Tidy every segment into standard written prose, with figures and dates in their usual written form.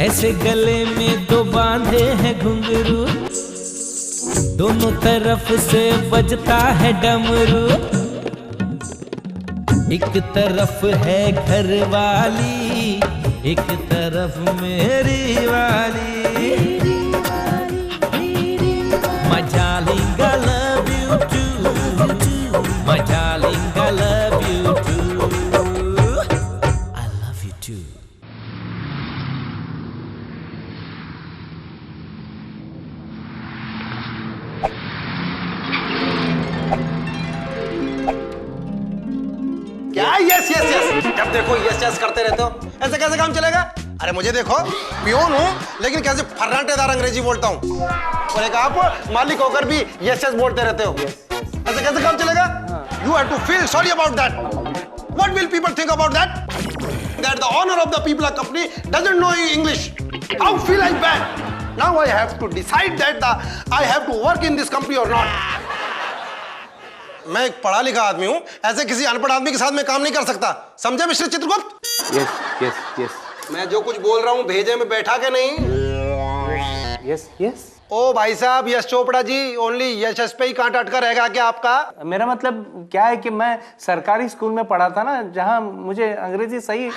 ऐसे गले में दो बांधे हैं घुंघरू, दोनों तरफ से बजता है डमरू। एक तरफ है घर वाली, एक तरफ मेरी वाली। My darling, I love you too. My darling, I love you too. I love you too. क्या यस यस यस? जब देखो यस यस करते रहते हो, ऐसे कैसे काम चलेगा? अरे मुझे देखो, पियोन हूँ लेकिन कैसे फर्राटेदार अंग्रेजी बोलता हूँ, और एक आप मालिक होकर भी यस यस बोलते रहते हो। ऐसे कैसे काम चलेगा? You have to feel sorry about that. What will people think about that? That the owner of the People company doesn't know English. How feel I bad? Now I have to decide that I have to work in this company or not. मैं एक पढ़ा लिखा आदमी हूँ, ऐसे किसी अनपढ़ आदमी के साथ मैं काम नहीं कर सकता, समझे mister Chitragupta? Yes yes yes. मैं जो कुछ बोल रहा हूँ भेजे में बैठा के नहीं। Yes yes. ओ भाई साहब, यश चोपड़ा जी, ओनली यश पे ही कांटा अटका रहेगा क्या आपका? मेरा मतलब क्या है कि मैं सरकारी स्कूल में पढ़ा था ना, जहाँ मुझे अंग्रेजी सही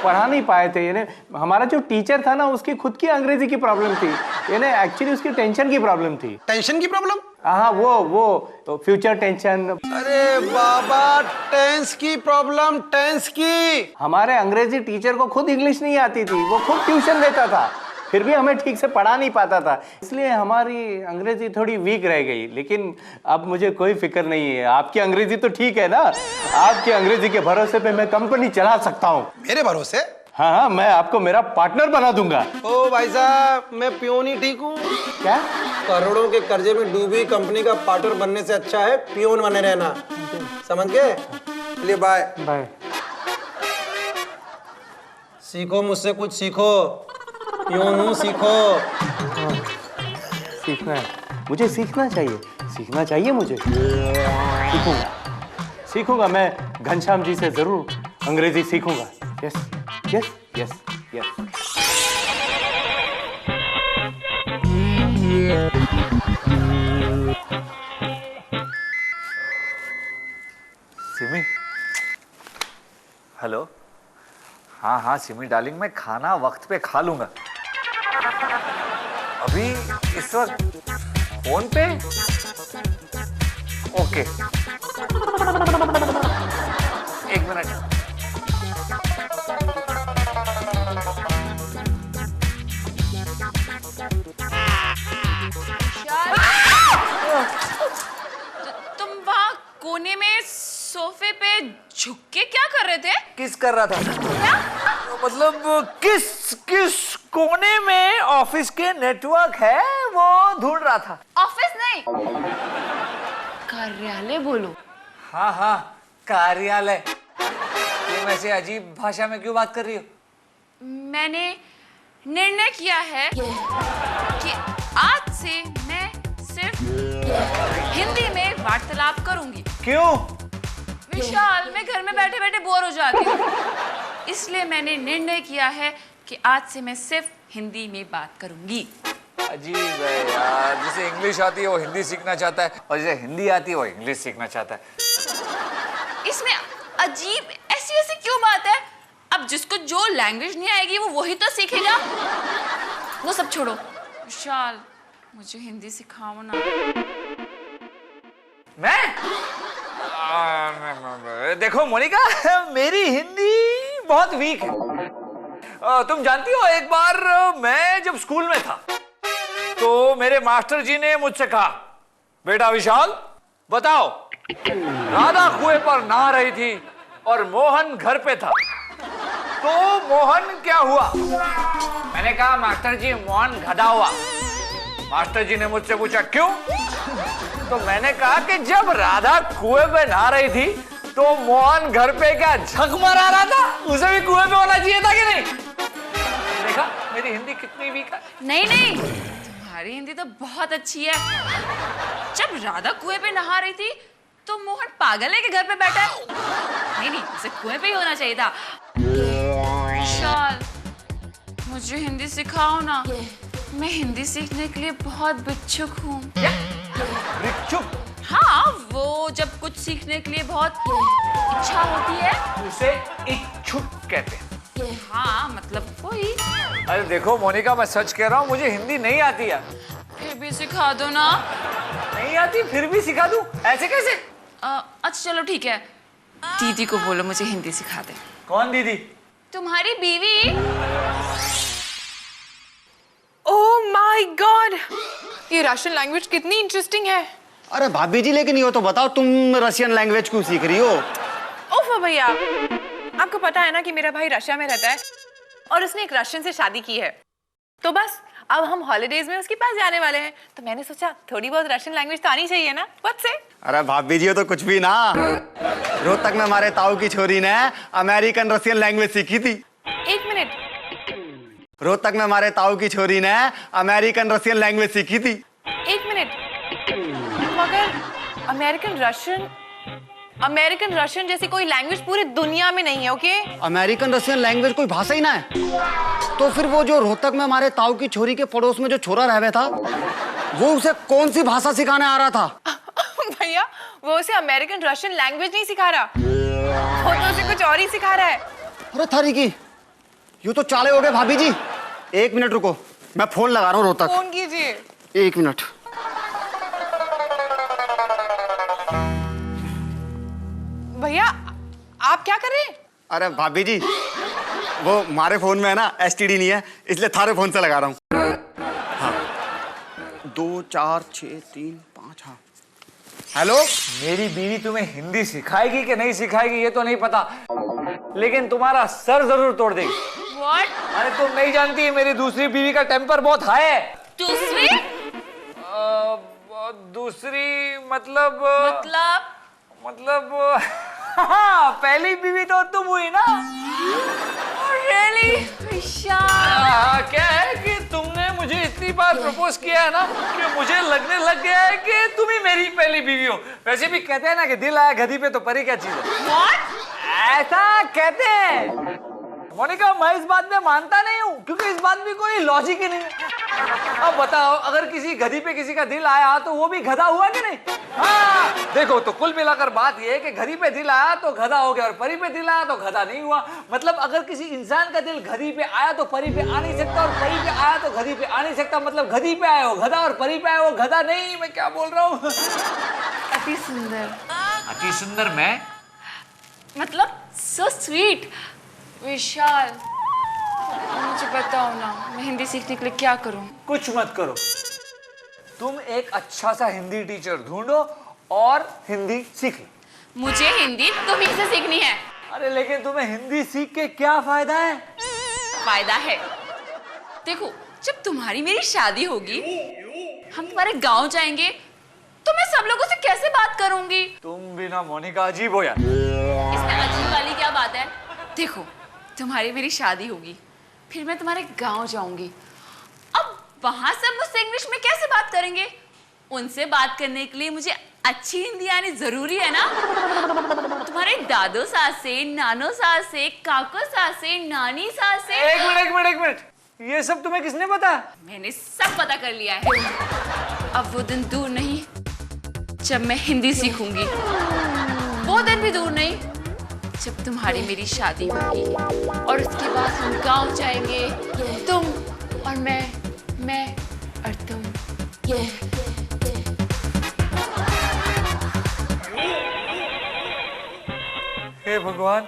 पढ़ा नहीं पाए थे। यानी हमारा जो टीचर था ना, उसकी खुद की अंग्रेजी की प्रॉब्लम थी, यानी एक्चुअली उसकी टेंशन की प्रॉब्लम थी। टेंशन की प्रॉब्लम? हाँ, वो फ्यूचर टेंशन। अरे बाबा, टेंस की प्रॉब्लम, टेंस की। हमारे अंग्रेजी टीचर को खुद इंग्लिश नहीं आती थी, वो खुद ट्यूशन देता था, फिर भी हमें ठीक से पढ़ा नहीं पाता था, इसलिए हमारी अंग्रेजी थोड़ी वीक रह गई। लेकिन अब मुझे कोई फिक्र नहीं है, आपकी अंग्रेजी तो ठीक है ना, आपकी अंग्रेजी के भरोसे पे मैं कंपनी चला सकता हूँ। मेरे भरोसे? हाँ, मैं आपको मेरा पार्टनर बना दूंगा। ओ भाई साहब, मैं पियोन ही ठीक हूँ। क्या? करोड़ों के कर्जे में डूबी कंपनी का पार्टनर बनने से अच्छा है पियोन बने रहना, समझ गए? चलिए बाय बाय। सीखो मुझसे, कुछ सीखो, पियोन हूँ, सीखो। सीखना है मुझे, सीखना चाहिए मुझे। सीखूंगा मैं घनश्याम जी से जरूर अंग्रेजी सीखूंगा। Yes yes yes yes. Simi, hello. हाँ हाँ सिमी डार्लिंग, मैं खाना वक्त पे खा लूंगा। अभी इस वक्त फोन पे? ओके, एक मिनट। तुम वहाँ कोने में सोफे पे झुक के क्या कर रहे थे? किस कर रहा था? क्या? मतलब किस कोने में ऑफिस के नेटवर्क है वो ढूंढ रहा था। ऑफिस नहीं, कार्यालय बोलो। हाँ हाँ, कार्यालय। तुम ऐसे अजीब भाषा में क्यों बात कर रही हो? मैंने निर्णय किया है कि आज से मैं सिर्फ हिंदी में वार्तालाप करूंगी। क्यों? विशाल, मैं घर में बैठे बैठे बोर हो जाती हूँ, इसलिए मैंने निर्णय किया है कि आज से मैं सिर्फ हिंदी में बात करूंगी। अजीब है यार, जिसे इंग्लिश आती है वो हिंदी सीखना चाहता है, और जिसे हिंदी आती है वो इंग्लिश सीखना चाहता है। इसमें अजीब ऐसी क्यों बात है? अब जिसको जो लैंग्वेज नहीं आएगी वो वही तो सीखेगा। वो सब छोड़ो, विशाल मुझे हिंदी सिखाओ ना। मैं? देखो मोनिका, मेरी हिंदी बहुत वीक है। तुम जानती हो, एक बार मैं जब स्कूल में था तो मेरे मास्टर जी ने मुझसे कहा, बेटा विशाल बताओ, राधा कुएं पर नहा रही थी और मोहन घर पे था, तो मोहन क्या हुआ? मैंने कहा मास्टर जी मोहन गधा हुआ। मास्टर जी ने मुझसे पूछा क्यों? तो मैंने कहा कि जब राधा कुएं पे नहा रही थी तो मोहन घर पे क्या झक मारा रहा था, उसे भी कुएं पे होना चाहिए था कि नहीं? देखा मेरी हिंदी कितनी वीक है। नहीं, तुम्हारी हिंदी तो बहुत अच्छी है। जब राधा कुएं पे नहा रही थी तो मोहन पागल है कि घर पे बैठा है? नहीं, उसे कुएं पे ही होना चाहिए था। विशाल, मुझे हिंदी सिखाओ ना। मैं हिंदी सीखने के लिए बहुत बिच्छुक हूँ। चुप। हाँ, वो जब कुछ सीखने के लिए बहुत इच्छा होती है उसे इच्छुक कहते हैं। हाँ, मतलब वही। अरे देखो मोनिका, मैं सच कह रहा हूँ, मुझे हिंदी नहीं आती है। फिर भी सिखा दो ना। नहीं आती फिर भी सिखा दूं? ऐसे कैसे? अच्छा चलो ठीक है, दीदी को बोलो मुझे हिंदी सिखा दे। कौन दीदी? तुम्हारी बीवी। ओह माय गॉड, ये रशियन लैंग्वेज कितनी इंटरेस्टिंग है। अरे भाभी जी, लेकिन ये तो बताओ, तुम रशियन लैंग्वेज क्यों सीख रही हो? ओफो भैया, आपको पता है ना कि मेरा भाई रशिया में रहता है और उसने एक रशियन से शादी की है। तो बस अब हम हॉलिडेज में उसके पास जाने वाले हैं, तो मैंने सोचा थोड़ी बहुत रशियन लैंग्वेज तो आनी चाहिए ना। व्हाट से? अरे भाभी जी, ये तो कुछ भी ना। रोहतक में हमारे ताऊ की छोरी ने अमेरिकन रशियन लैंग्वेज सीखी थी। एक मिनट, रोहतक में हमारे ताऊ की छोरी ने अमेरिकन रशियन लैंग्वेज सीखी थी। एक मिनट, मगर अमेरिकन रशियन जैसी कोई लैंग्वेज पूरी दुनिया में नहीं है। ओके, अमेरिकन रशियन लैंग्वेज कोई भाषा ही ना है। तो फिर वो जो रोहतक में हमारे ताऊ की छोरी के पड़ोस में जो छोरा रह था, वो उसे कौन सी भाषा सिखाने आ रहा था? भैया वो उसे अमेरिकन रशियन लैंग्वेज नहीं सिखा रहा, वो तो उसे कुछ और ही सिखा रहा है। अरे थारी की, ये तो चाले हो गए भाभी जी। एक मिनट रुको, मैं फोन लगा रहा हूँ रोहतक। फोन कीजिए। एक मिनट। भैया आप क्या कर रहे हैं? अरे भाभी जी, वो हमारे फोन में है ना, एसटीडी नहीं है, इसलिए थारे फोन से लगा रहा हूँ। हाँ, 2 4 6 3 5। हाँ, हेलो। मेरी बीवी तुम्हें हिंदी सिखाएगी कि नहीं सिखाएगी ये तो नहीं पता, लेकिन तुम्हारा सर जरूर तोड़ देगी। What? अरे तुम नहीं जानती, मेरी दूसरी बीवी का टेम्पर बहुत हाई है। दूसरी? दूसरी मतलब मतलब पहली बीवी तो तुम हुई ना। really? विशाल, क्या है कि तुमने मुझे इतनी बार प्रपोज किया है ना कि मुझे लगने लग गया है कि तुम ही मेरी पहली बीवी हो। वैसे भी कहते हैं ना कि दिल आया गधी पे तो परी क्या चीज है। What? ऐसा कहते हैं मोनिका, मैं इस बात में मानता नहीं हूँ, क्योंकि इस बात में कोई लॉजिक ही नहीं है। अब बताओ, अगर किसी गधी पे किसी का दिल आया तो वो भी गधा हुआ कि नहीं? हाँ, देखो तो कुल मिलाकर बात ये है कि गधी पे दिल आया तो गधा हो गया और परी पे दिल आया तो गधा नहीं हुआ। मतलब अगर किसी इंसान का दिल गधी पे आया तो परी पे आ नहीं सकता, और परी पे आया तो गधी पे आ नहीं सकता। मतलब गधी पे आया वो गधा और परी पे आया वो गधा नहीं। मैं क्या बोल रहा हूँ? अति सुंदर। अति सुंदर मैं? मतलब so sweet। विशाल, मुझे बताओ ना, मैं हिंदी सीखने के लिए क्या करूं? कुछ मत करो, तुम एक अच्छा सा हिंदी टीचर ढूंढो और हिंदी सीख लो। मुझे हिंदी तुम्हीं से सीखनी है। अरे लेकिन तुम्हें हिंदी सीख के क्या फायदा है? फायदा है, देखो जब तुम्हारी मेरी शादी होगी, हम तुम्हारे गांव जाएंगे, तो मैं सब लोगों से कैसे बात करूंगी? तुम भी ना मोनिका अजीब हो यार। इसमें अजीब वाली क्या बात है? देखो तुम्हारी मेरी शादी होगी, फिर मैं तुम्हारे गांव जाऊंगी। अब वहां सब मुझसे इंग्लिश में कैसे बात करेंगे? उनसे बात करने के लिए मुझे अच्छी हिंदी आनी जरूरी है ना। तुम्हारे दादो सास से, नानो सास से, काको सास से, नानी सास से। एक मिनट, ये सब तुम्हें किसने बताया? मैंने सब पता कर लिया है। अब वो दिन दूर नहीं जब मैं हिंदी सीखूंगी, वो दिन भी दूर नहीं जब तुम्हारी मेरी शादी होगी, और उसके बाद हम गांव जाएंगे, तुम और मैं और तुम। हे भगवान,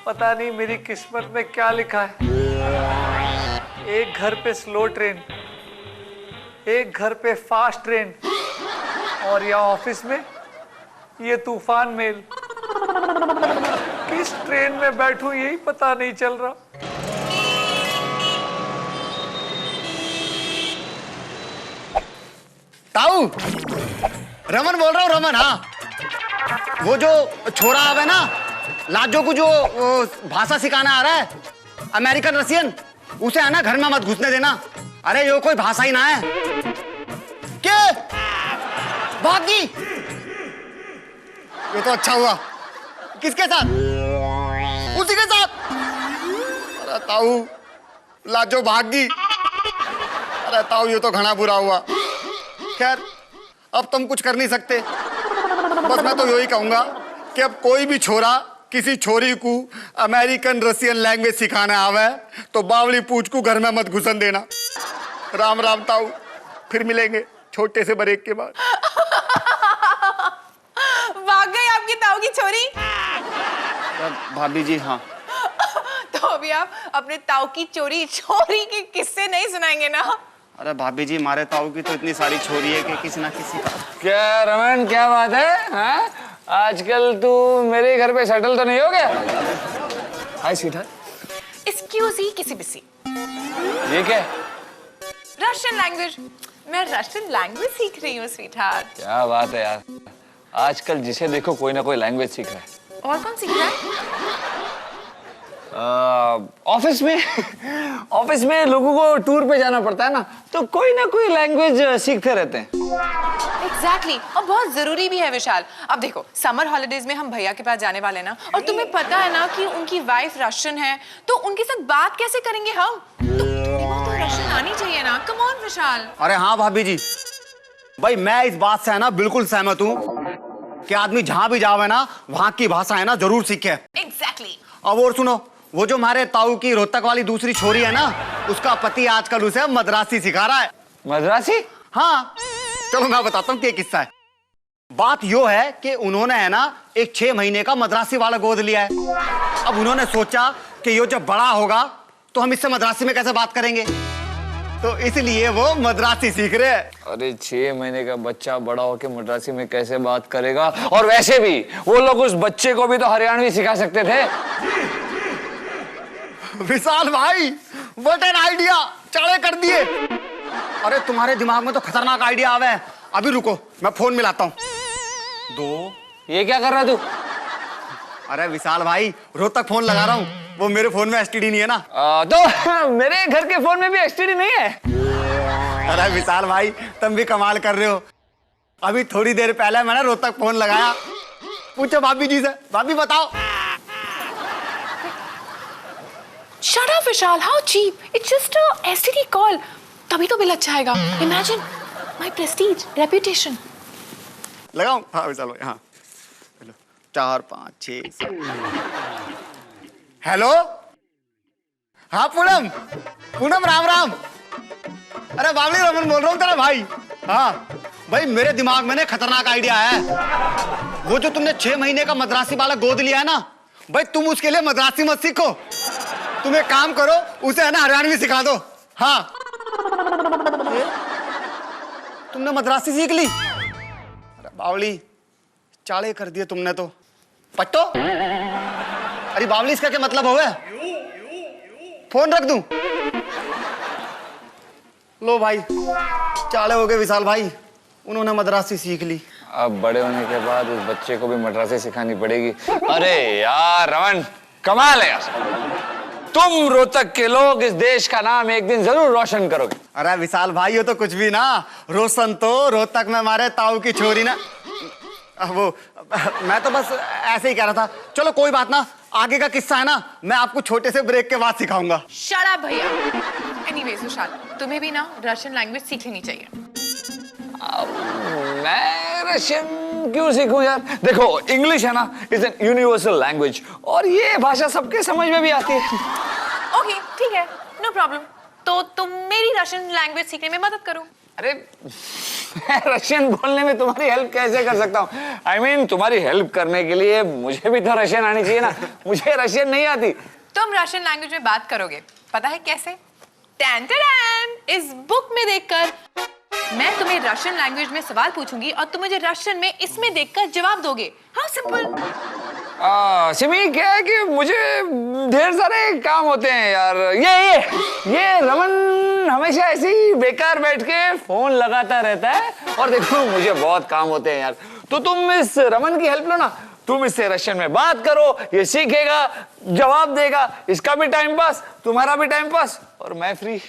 पता नहीं मेरी किस्मत में क्या लिखा है। एक घर पे स्लो ट्रेन, एक घर पे फास्ट ट्रेन, और या ऑफिस में ये तूफान मेल। किस ट्रेन में बैठूं यही पता नहीं चल रहा। ताऊ, रमन बोल रहा हूँ, रमन। हाँ, वो जो छोरा है ना, लाजो को जो भाषा सिखाना आ रहा है, अमेरिकन रशियन, उसे है ना घर में मत घुसने देना। अरे यो कोई भाषा ही ना है। क्या भागी? ये तो अच्छा हुआ। किसके साथ? उसी के साथ। अरे ताऊ, लाजो भागी। अरे ताऊ ये तो घना बुरा हुआ। खैर अब तुम कुछ कर नहीं सकते। बस मैं तो यही कहूंगा कि अब कोई भी छोरा किसी छोरी को अमेरिकन रसियन लैंग्वेज सिखाने आवे तो बावली पूछ को घर में मत घुसन देना। राम राम ताऊ, फिर मिलेंगे छोटे से ब्रेक के बाद। भाग गई आपकी ताऊ की छोरी। भाभी जी हाँ। तो अभी आप अपने ताऊ की चोरी छोरी के किस्से नहीं सुनाएंगे ना? अरे भाभी जी हमारे ताऊ की तो इतनी सारी छोरी है कि किसी ना किसी का। क्या रमन, क्या बात है? हाँ, आजकल तू मेरे घर पे सेटल तो नहीं हो गया? हाय स्वीटहार्ट। एक्सक्यूज ही किसी बिसी। ये क्या है? Russian language. मैं रशियन लैंग्वेज सीख रही हूँ स्वीटहार्ट। क्या बात है यार, आजकल जिसे देखो कोई ना कोई लैंग्वेज सीख रहा है। और कौन सीख रहा है? ऑफिस में लोगों को टूर पे जाना पड़ता है ना, तो कोई ना कोई लैंग्वेज सीखते रहते हैं। एग्जैक्टली और बहुत जरूरी भी है विशाल। अब देखो समर हॉलिडेज में हम भैया के पास जाने वाले ना, और तुम्हें पता है ना कि उनकी वाइफ रशियन है, तो उनके साथ बात कैसे करेंगे हम? तो थोड़ी बहुत तो रशियन आनी चाहिए ना। कम ऑन विशाल। अरे हाँ भाभी जी, भाई मैं इस बात से है ना बिल्कुल सहमत हूँ कि आदमी जहां भी जावे ना वहां की भाषा है ना जरूर सीखे। एग्जैक्टली। अब और सुनो, वो जो हमारे ताऊ की रोहतक वाली दूसरी छोरी है ना, उसका पति आजकल उसे मद्रासी सिखा रहा है। मद्रासी? हाँ चलो मैं बताता हूँ क्या किस्सा है। बात यो है कि उन्होंने है ना एक 6 महीने का मद्रासी वाला गोद लिया है। अब उन्होंने सोचा कि ये जब बड़ा होगा तो हम इससे मद्रासी में कैसे बात करेंगे, तो इसलिए वो मद्रासी सीख रहे हैं। अरे 6 महीने का बच्चा बड़ा होकर मद्रासी में कैसे बात करेगा? और वैसे भी वो लोग उस बच्चे को भी तो हरियाणवी सिखा सकते थे। विशाल भाई व्हाट एन आइडिया, चाड़े कर दिए। अरे तुम्हारे दिमाग में तो खतरनाक आइडिया आवे है। अभी रुको मैं फोन मिलाता हूँ। ये क्या कर रहा तू? अरे विशाल भाई रोहतक फोन लगा रहा हूँ, वो मेरे फोन में एसटीडी नहीं है ना। तो मेरे घर के फोन में भी एसटीडी नहीं है? अरे विशाल भाई तुम भी कमाल कर रहे हो। अभी थोड़ी देर पहले मैंने रोहतक फोन लगाया, पूछो भाभी जी से। भाभी बताओ। Shut up Vishal, how cheap? It's just a STD call. तभी तो बिल अच्छा आएगा। Imagine my prestige, reputation. लगाऊं? हाँ विशाल भाई हाँ। 4 5 6 7। हेलो हाँ पूनम, पूनम राम राम। अरे बावली रमन बोल रहा हूँ तेरा भाई। हाँ भाई मेरे दिमाग में ना खतरनाक आइडिया है। वो जो तुमने 6 महीने का मद्रासी वाला गोद लिया है ना, भाई तुम उसके लिए मद्रासी मत सीखो, तुम एक काम करो उसे है ना हरियाणवी सिखा दो। हाँ तुमने मद्रासी सीख ली? अरे बावली चाले कर दिए तुमने तो। पट्टो अरे बावली इसका क्या मतलब हो गया? फोन रख दूं? लो भाई चाले हो गए विशाल भाई, उन्होंने मद्रासी सीख ली। अब बड़े होने के बाद उस बच्चे को भी मद्रासी सिखानी पड़ेगी। अरे यार रमन कमाल है यार, तुम रोहतक के लोग इस देश का नाम एक दिन जरूर रोशन करोगे। अरे विशाल भाई ये तो कुछ भी ना, रोशन तो रोहतक में हमारे ताऊ की छोरी ना। वो मैं तो बस ऐसे ही कह रहा था। चलो कोई बात ना, आगे का किस्सा है ना मैं आपको छोटे से ब्रेक के बाद सिखाऊंगा। Shut up भैया। Anyways विशाल, तुम्हें भी ना रशियन लैंग्वेज सीख लेनी चाहिए। मैं रशियन क्यों सीखूं यार? देखो इंग्लिश है ना, इज एन यूनिवर्सल लैंग्वेज और ये भाषा सबके समझ में भी आती है। ओके ठीक है, नो प्रॉब्लम। तो तुम मेरी रशियन लैंग्वेज सीखने में मदद करो। अरे मैं रशियन बोलने में तुम्हारी हेल्प कैसे कर सकता हूँ? I mean, तुम्हारी हेल्प करने के लिए मुझे भी तो रशियन आनी चाहिए ना। मुझे रशियन नहीं आती। तुम रशियन लैंग्वेज में बात करोगे, पता है कैसे? टैन टैन, इस बुक में देखकर। मैं तुम्हें रशियन लैंग्वेज में सवाल पूछूंगी और तुम मुझे रशियन में इसमें देखकर जवाब दोगे। How simple. सिमी क्या है कि मुझे ढेर सारे काम होते हैं यार। ये रमन हमेशा ऐसे ही बेकार बैठ के फोन लगाता रहता है और देखो मुझे बहुत काम होते हैं यार। तो तुम इस रमन की हेल्प लो ना, तुम इससे रशियन में बात करो, ये सीखेगा, जवाब देगा, इसका भी टाइम पास, तुम्हारा भी टाइम पास और मैं फ्री।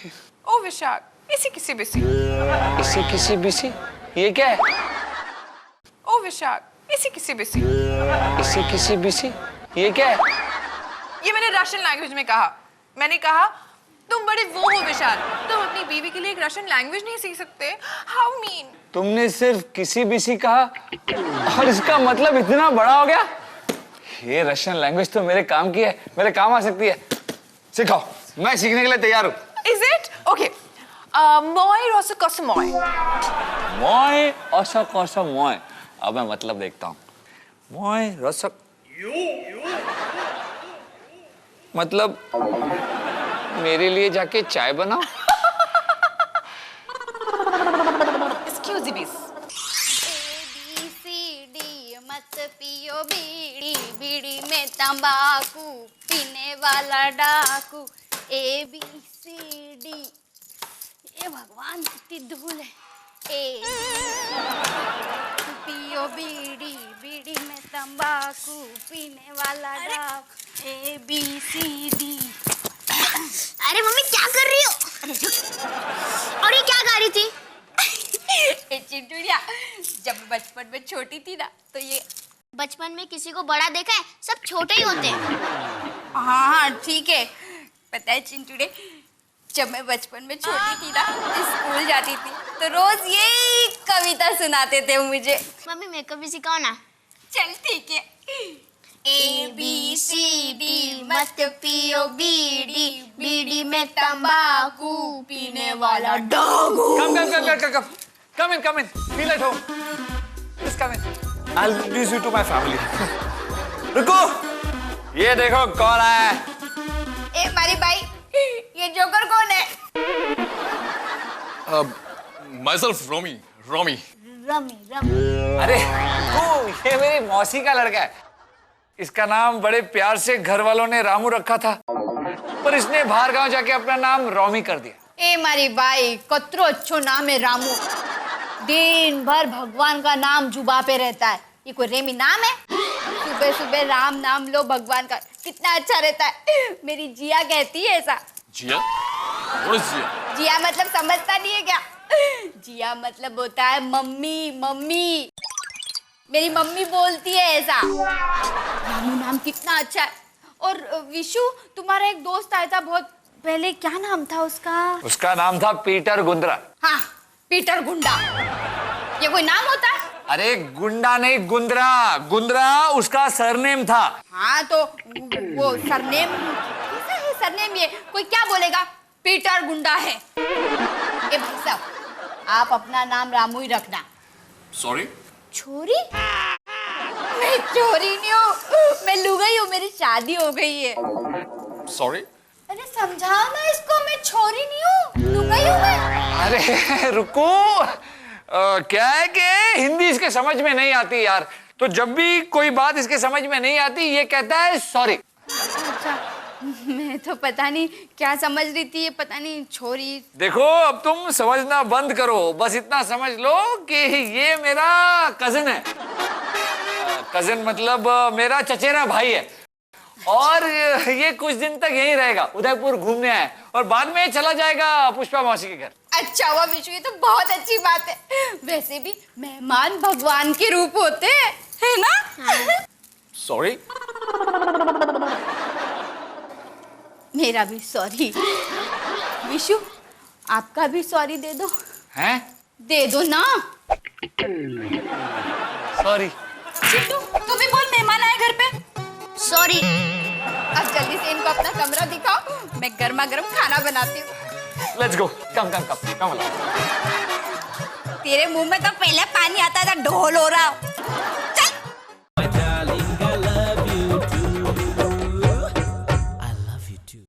ओ विशाल, इसी किसी बिसी। इसी किसी बिसी? ये क्या है? ओ विशाल, इसी किसी बिसी। इसी किसी बिसी? ये क्या है? ये मैंने रशियन लैंग्वेज में कहा। मैंने कहा तुम बड़े वो हो विशाल, तुम अपनी बीवी के लिए एक रशियन लैंग्वेज नहीं सीख सकते? How mean. तुमने सिर्फ किसी बीसी कहा और इसका मतलब इतना बड़ा हो गया। ये रशियन लैंग्वेज तो मेरे काम की है, मेरे काम आ सकती है। सिखाओ, मैं सीखने के लिए तैयार हूँ। Is it? Okay. Moi rosa kosa moi. मोय औसा कौसा मोय। अब मैं मतलब देखता हूँ। मोय रसक मतलब मेरे लिए जाके चाय बनाओ। Excuse me. ABCD मत पियो बीड़ी, बीड़ी में तंबाकू, पीने वाला डाकू। ABCD। ये भगवान कितनी धूल है। पियो बीड़ी, बीड़ी में तंबाकू, पीने वाला डाकू। ABCD। अरे मम्मी क्या कर रही हो? और ये क्या गा रही थी? चिंटूरिया, जब मैं बचपन में छोटी थी ना तो ये बचपन में किसी को बड़ा देखा है? सब छोटे ही होते हैं। हाँ ठीक है। पता है चिंटूरे, जब मैं बचपन में छोटी थी ना स्कूल जाती थी तो रोज यही कविता सुनाते थे मुझे। मम्मी मेरे को भी सिखाओ ना। चल ठीक है। ABCD मत पियो बीड़ी, बीड़ी में तंबाकू, पीने वाला डाकू। Come in. Feel at home. Please come in. I'll introduce you to my family. रुको, ये देखो कौन आया है। ए मारी भाई, ये जोकर कौन है? Myself, Romy. रमी। अरे ये मेरी मौसी का लड़का है। इसका नाम बड़े प्यार से घर वालों ने रामू रखा था, पर इसने बाहर गांव जाके अपना नाम रोमी कर दिया। ए मारी भाई, कतरो अच्छो नाम है रामू। दिन भर भगवान का नाम जुबा पे रहता है। ये कोई रेमी नाम है? सुबह सुबह राम नाम लो भगवान का, कितना अच्छा रहता है। मेरी जिया कहती है ऐसा। जिया? What is जिया? जिया मतलब समझता नहीं है क्या? जिया मतलब होता है मम्मी। मेरी मम्मी बोलती है ऐसा। रामू नाम कितना अच्छा है। और विशु, तुम्हारा एक दोस्त आया था बहुत पहले, क्या नाम था उसका? उसका नाम था पीटर गुंद्रा। हाँ, पीटर गुंडा। ये कोई नाम होता है? अरे गुंडा नहीं, गुंद्रा उसका सरनेम था। हाँ तो वो सरनेम कैसा है? सरनेम ये कोई क्या बोलेगा? पीटर गुंडा है। ए भाई साहब, आप अपना नाम रामू ही रखना। Sorry? छोरी? मैं चोरी नहीं हूँ, मैं लुगाई हूँ, मेरी शादी हो गई है। Sorry? अरे समझाओ ना इसको, मैं छोरी नहीं हूँ, लुगाई हूँ मैं। अरे रुको, क्या है कि हिंदी इसके समझ में नहीं आती यार, तो जब भी कोई बात इसके समझ में नहीं आती ये कहता है सॉरी। अच्छा, मैं तो पता नहीं क्या समझ रही थी, ये पता नहीं छोरी। देखो अब तुम समझना बंद करो, बस इतना समझ लो कि ये मेरा कजिन है। कजिन मतलब मेरा चचेरा भाई है, और ये कुछ दिन तक यहीं रहेगा, उदयपुर घूमने आए और बाद में चला जाएगा पुष्पा मौसी के घर। अच्छा हुआ विशु, ये तो बहुत अच्छी बात है। वैसे भी मेहमान भगवान के रूप होते हैं, है ना? Sorry? मेरा भी सॉरी। विशु, आपका भी सॉरी दे दो। हैं? दे दो ना। सॉरी। चिट्टू, तू भी बोल, मेहमान आए घर पे। सॉरी। अब जल्दी से इनको अपना कमरा दिखाओ, मैं गर्मा गर्म खाना बनाती हूँ। Let's go. Come along. तेरे मुंह में तो पहले पानी आता था, ढोल हो रहा।